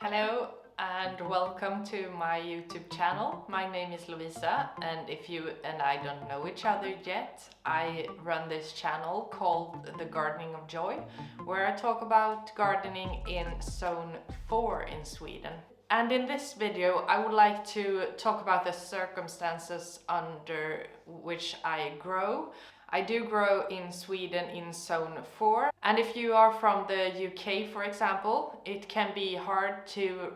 Hello and welcome to my YouTube channel. My name is Lovisa, and if you and I don't know each other yet, I run this channel called The Gardening of Joy, where I talk about gardening in Zone 4 in Sweden. And in this video I would like to talk about the circumstances under which I grow. I do grow in Sweden in Zone 4, and if you are from the UK, for example, it can be hard to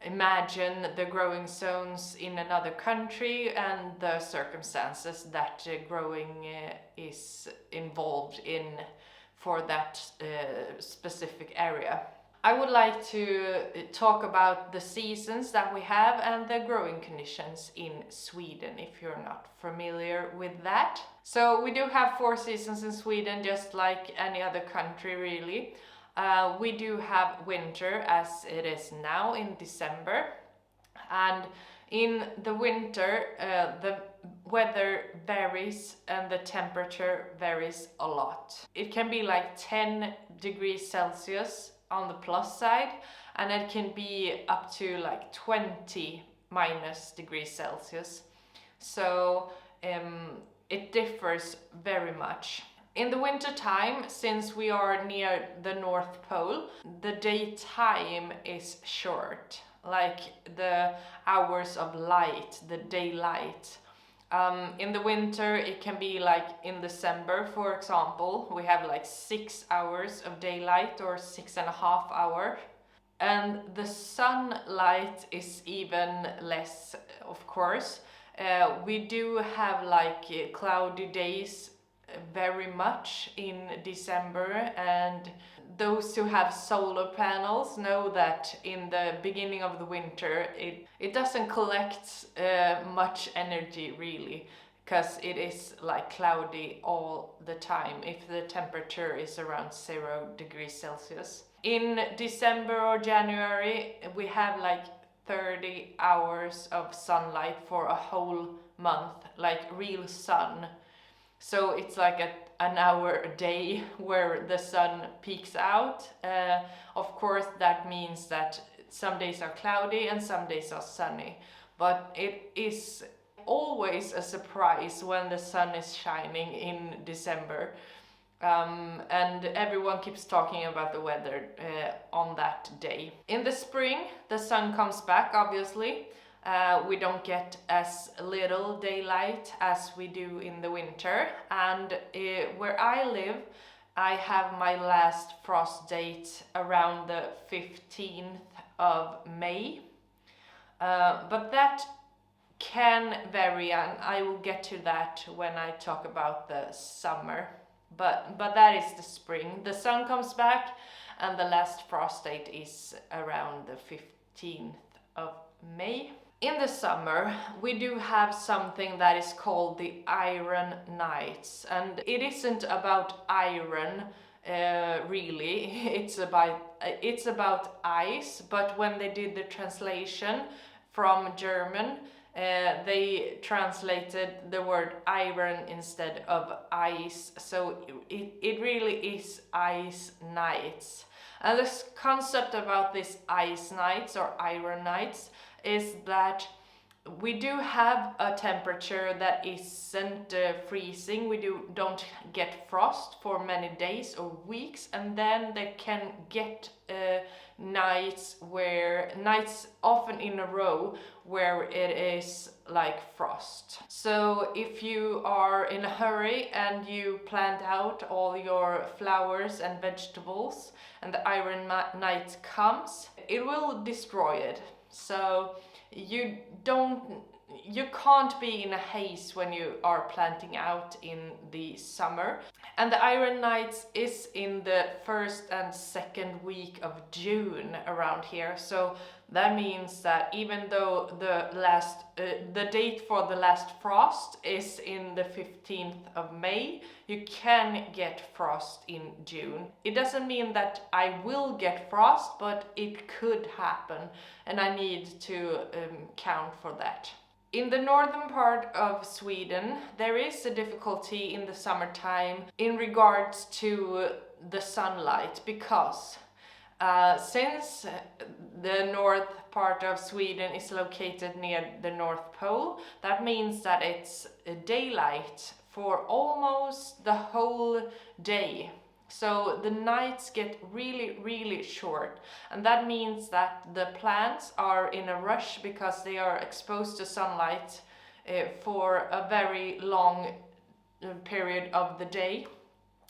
imagine the growing zones in another country and the circumstances that growing is involved in for that specific area. I would like to talk about the seasons that we have and the growing conditions in Sweden, if you're not familiar with that. So we do have 4 seasons in Sweden, just like any other country really. We do have winter as it is now in December, and in the winter the weather varies and the temperature varies a lot. It can be like 10 degrees Celsius on the plus side, and it can be up to like 20 minus degrees Celsius. So it differs very much. In the winter time, since we are near the North Pole, the daytime is short, like the hours of light, the daylight. In the winter it can be like in December, for example, we have like 6 hours of daylight or 6.5 hours. And the sunlight is even less, of course. We do have like cloudy days very much in December, and those who have solar panels know that in the beginning of the winter it doesn't collect much energy really, because it is like cloudy all the time if the temperature is around 0 degrees Celsius. In December or January we have like 30 hours of sunlight for a whole month, like real sun. So it's like an hour a day where the sun peaks out. Of course that means that some days are cloudy and some days are sunny, but it is always a surprise when the sun is shining in December. And everyone keeps talking about the weather on that day. In the spring the sun comes back, obviously. We don't get as little daylight as we do in the winter, and where I live I have my last frost date around the 15th of May, but that can vary, and I will get to that when I talk about the summer. But that is the spring. The sun comes back and the last frost date is around the 15th of May. In the summer we do have something that is called the Iron Nights, and it isn't about iron really, it's about ice, but when they did the translation from German they translated the word iron instead of ice, so it really is ice nights. And this concept about this ice nights or iron nights is that we do have a temperature that isn't freezing. We don't get frost for many days or weeks, and then they can get nights often in a row where it is like frost. So if you are in a hurry and you plant out all your flowers and vegetables and the iron night comes, it will destroy it. So you can't be in a haste when you are planting out in the summer. And the Iron Nights is in the 1st and 2nd week of June around here. So that means that even though the date for the last frost is in the 15th of May, you can get frost in June. It doesn't mean that I will get frost, but it could happen, and I need to count for that. In the northern part of Sweden, there is a difficulty in the summertime in regards to the sunlight, because Since the north part of Sweden is located near the North Pole, that means that it's daylight for almost the whole day. So the nights get really, really short, and that means that the plants are in a rush because they are exposed to sunlight for a very long period of the day.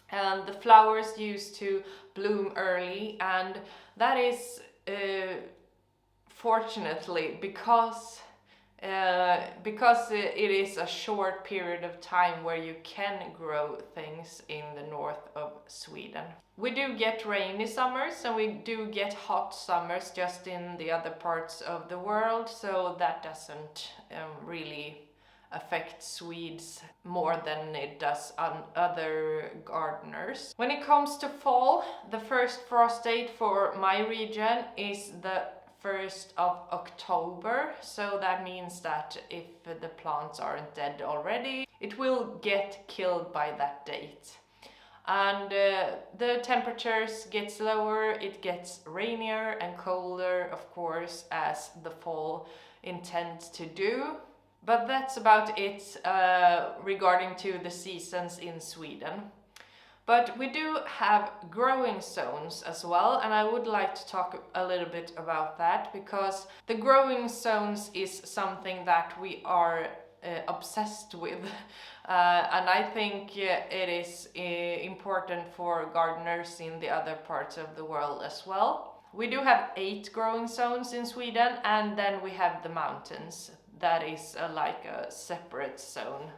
And the flowers used to bloom early, and that is fortunately because it is a short period of time where you can grow things in the north of Sweden. We do get rainy summers and we do get hot summers just in the other parts of the world, so that doesn't really affect Swedes more than it does on other gardeners. When it comes to fall, the first frost date for my region is the 1st of October, so that means that if the plants aren't dead already, it will get killed by that date. And the temperatures get lower, it gets rainier and colder, of course, as the fall intends to do. But that's about it regarding to the seasons in Sweden. But we do have growing zones as well, and I would like to talk a little bit about that, because the growing zones is something that we are obsessed with. And I think it is important for gardeners in the other parts of the world as well. We do have 8 growing zones in Sweden, and then we have the mountains. That is like a separate zone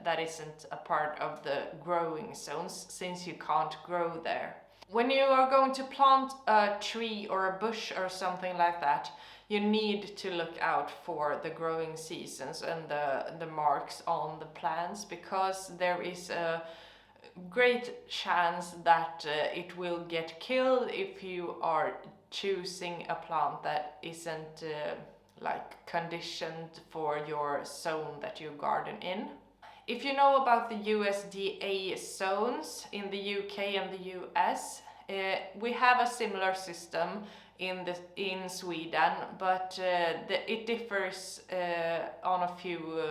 that isn't a part of the growing zones, since you can't grow there. When you are going to plant a tree or a bush or something like that, you need to look out for the growing seasons and the marks on the plants, because there is a great chance that it will get killed if you are choosing a plant that isn't like conditioned for your zone that you garden in. If you know about the USDA zones in the UK and the US, we have a similar system in Sweden, but it differs on a few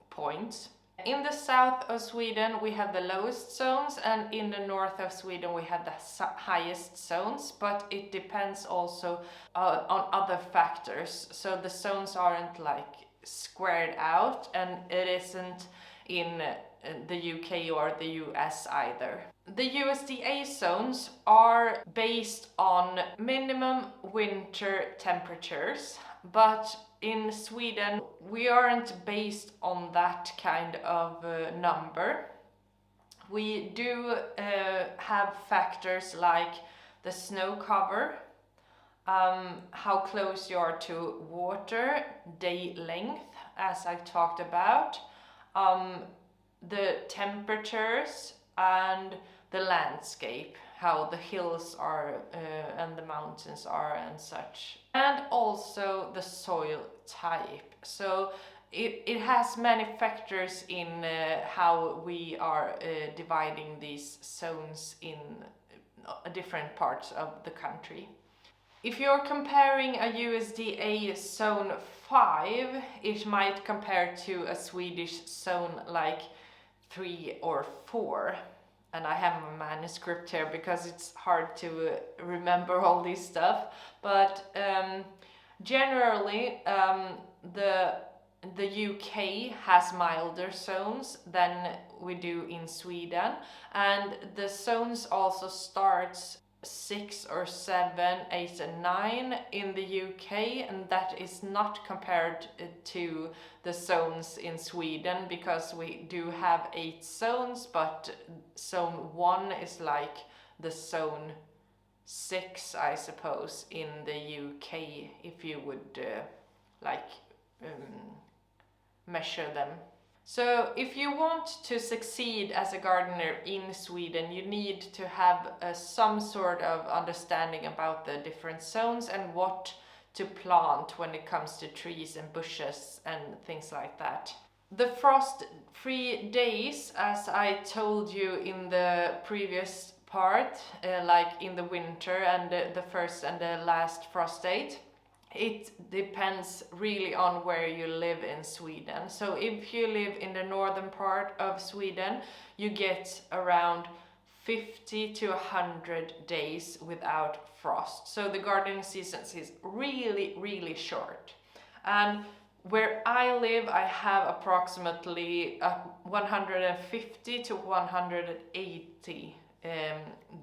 points. In the south of Sweden we have the lowest zones, and in the north of Sweden we have the highest zones, but it depends also on other factors. So the zones aren't like squared out, and it isn't in the UK or the US either. The USDA zones are based on minimum winter temperatures, but in Sweden we aren't based on that kind of number. We do have factors like the snow cover, how close you are to water, day length, as I talked about, the temperatures, and the landscape, how the hills are and the mountains are and such, and also the soil type. So it has many factors in how we are dividing these zones in different parts of the country. If you're comparing a USDA zone 5, it might compare to a Swedish zone like 3 or 4. And I have a manuscript here because it's hard to remember all this stuff. But generally, the UK has milder zones than we do in Sweden, and the zones also starts 6 or 7, 8 and 9 in the UK, and that is not compared to the zones in Sweden, because we do have 8 zones, but zone 1 is like the zone 6, I suppose, in the UK, if you would measure them. So if you want to succeed as a gardener in Sweden, you need to have some sort of understanding about the different zones and what to plant when it comes to trees and bushes and things like that. The frost-free days, as I told you in the previous part, like in the winter and the first and the last frost date, it depends really on where you live in Sweden. So if you live in the northern part of Sweden, you get around 50 to 100 days without frost. So the gardening season is really, really short. And where I live, I have approximately 150 to 180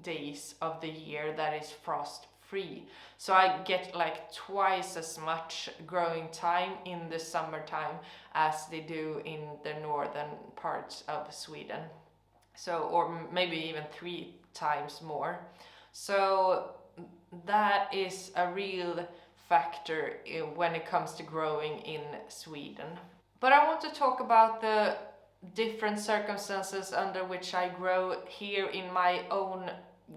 days of the year that is frost free. So I get like twice as much growing time in the summertime as they do in the northern parts of Sweden. So, or maybe even 3 times more. So that is a real factor when it comes to growing in Sweden. But I want to talk about the different circumstances under which I grow here in my own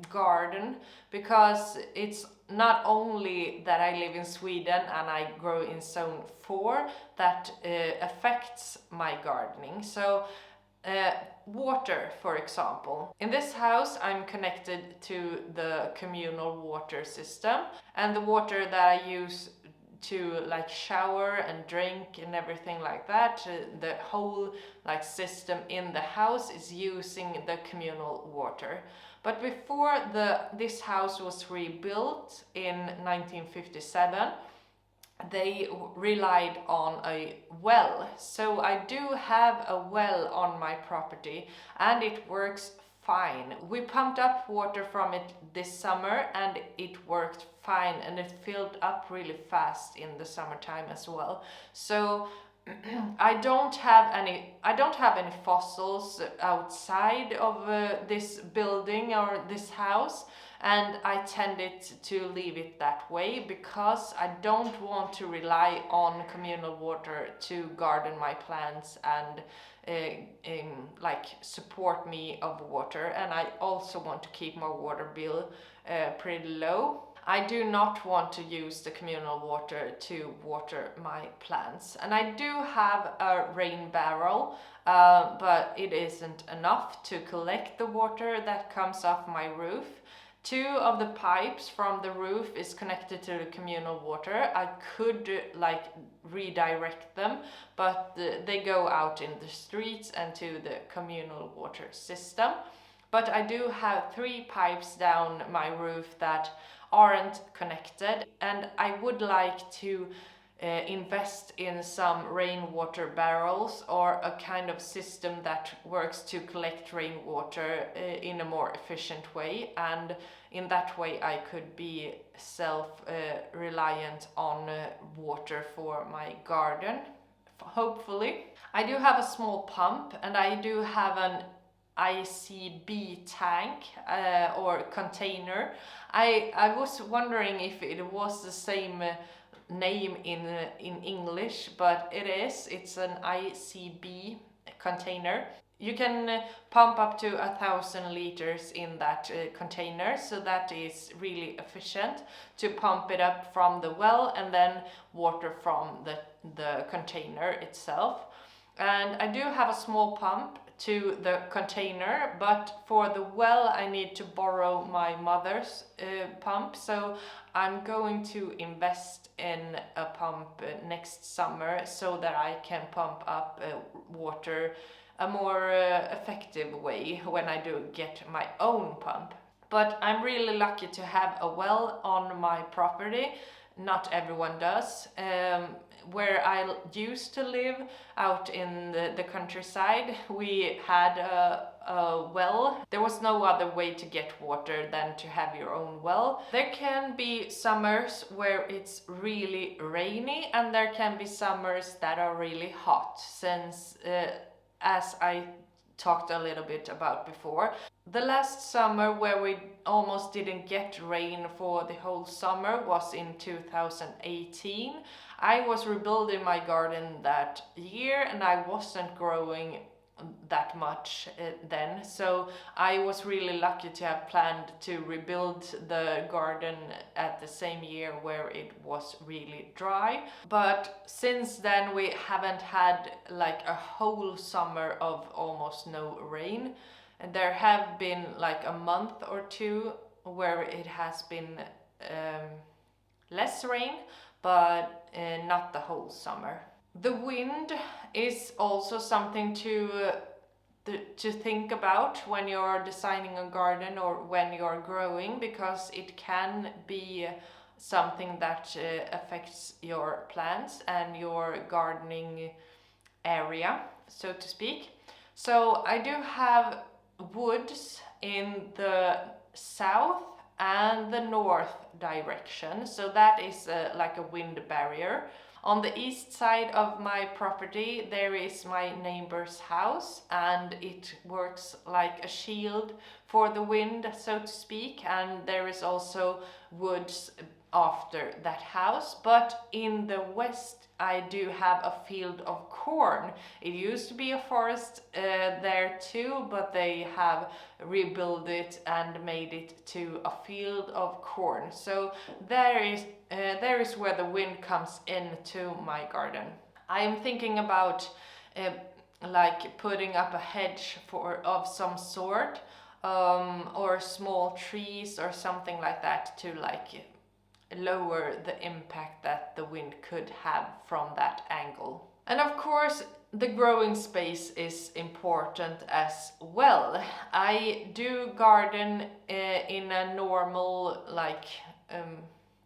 garden, because it's not only that I live in Sweden and I grow in zone 4 that affects my gardening. So water, for example. In this house I'm connected to the communal water system, and the water that I use to like shower and drink and everything like that, the whole like system in the house is using the communal water. But before this house was rebuilt in 1957, they relied on a well. So I do have a well on my property and it works fine. We pumped up water from it this summer and it worked fine, and it filled up really fast in the summertime as well. So I don't have any fossils outside of this building or this house, and I tended to leave it that way because I don't want to rely on communal water to garden my plants and like support me of water, and I also want to keep my water bill pretty low. I do not want to use the communal water to water my plants. And I do have a rain barrel, but it isn't enough to collect the water that comes off my roof. 2 of the pipes from the roof is connected to the communal water. I could like redirect them, but they go out in the streets and to the communal water system. But I do have 3 pipes down my roof that aren't connected, and I would like to invest in some rainwater barrels or a kind of system that works to collect rainwater in a more efficient way, and in that way I could be self-reliant on water for my garden, hopefully. I do have a small pump, and I do have an ICB tank or container. I was wondering if it was the same name in English, but it is. It's an ICB container. You can pump up to 1,000 liters in that container, so that is really efficient to pump it up from the well and then water from the container itself. And I do have a small pump to the container, but for the well I need to borrow my mother's pump, so I'm going to invest in a pump next summer so that I can pump up water a more effective way when I do get my own pump. But I'm really lucky to have a well on my property. Not everyone does. Where I used to live out in the countryside, we had a well. There was no other way to get water than to have your own well. There can be summers where it's really rainy, and there can be summers that are really hot, since as I talked a little bit about before, the last summer where we almost didn't get rain for the whole summer was in 2018. I was rebuilding my garden that year and I wasn't growing that much then, so I was really lucky to have planned to rebuild the garden at the same year where it was really dry. But since then we haven't had like a whole summer of almost no rain. And there have been like a month or two where it has been less rain, but not the whole summer. The wind is also something to think about when you're designing a garden or when you're growing, because it can be something that affects your plants and your gardening area, so to speak. So I do have woods in the south and the north direction, so that is like a wind barrier. On the east side of my property there is my neighbor's house, and it works like a shield for the wind, so to speak, and there is also woods after that house. But in the west I do have a field of corn. It used to be a forest there too, but they have rebuilt it and made it to a field of corn. So there is where the wind comes into my garden. I am thinking about like putting up a hedge of some sort, or small trees or something like that, to like lower the impact that the wind could have from that angle. And of course the growing space is important as well. I do garden in a normal like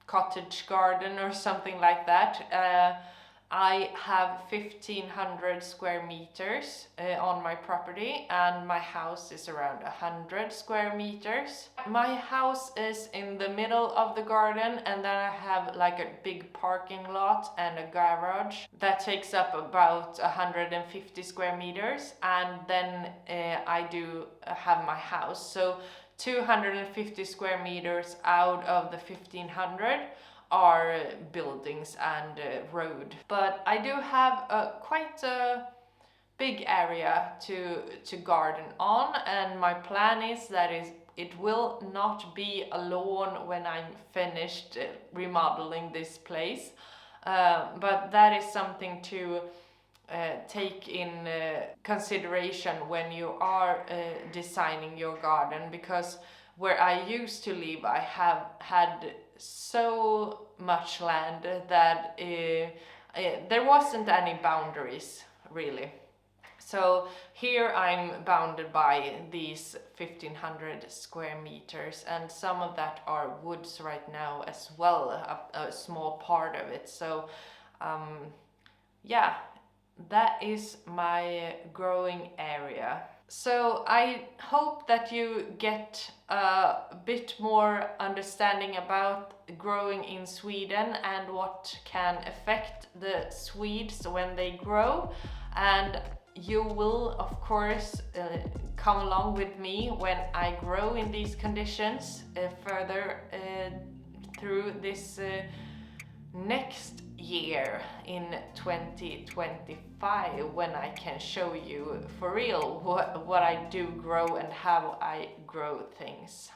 cottage garden or something like that. I have 1,500 square meters on my property, and my house is around 100 square meters. My house is in the middle of the garden, and then I have like a big parking lot and a garage that takes up about 150 square meters, and then I do have my house. So 250 square meters out of the 1,500 are buildings and road. But I do have quite a big area to garden on, and my plan is that it will not be a lawn when I'm finished remodeling this place, but that is something to take in consideration when you are designing your garden, because where I used to live I have had so much land that there wasn't any boundaries really. So here I'm bounded by these 1,500 square meters, and some of that are woods right now as well, a small part of it. So yeah, that is my growing area. So I hope that you get a bit more understanding about growing in Sweden and what can affect the Swedes when they grow. And you will of course come along with me when I grow in these conditions further through this next year in 2025, when I can show you for real what I do grow and how I grow things.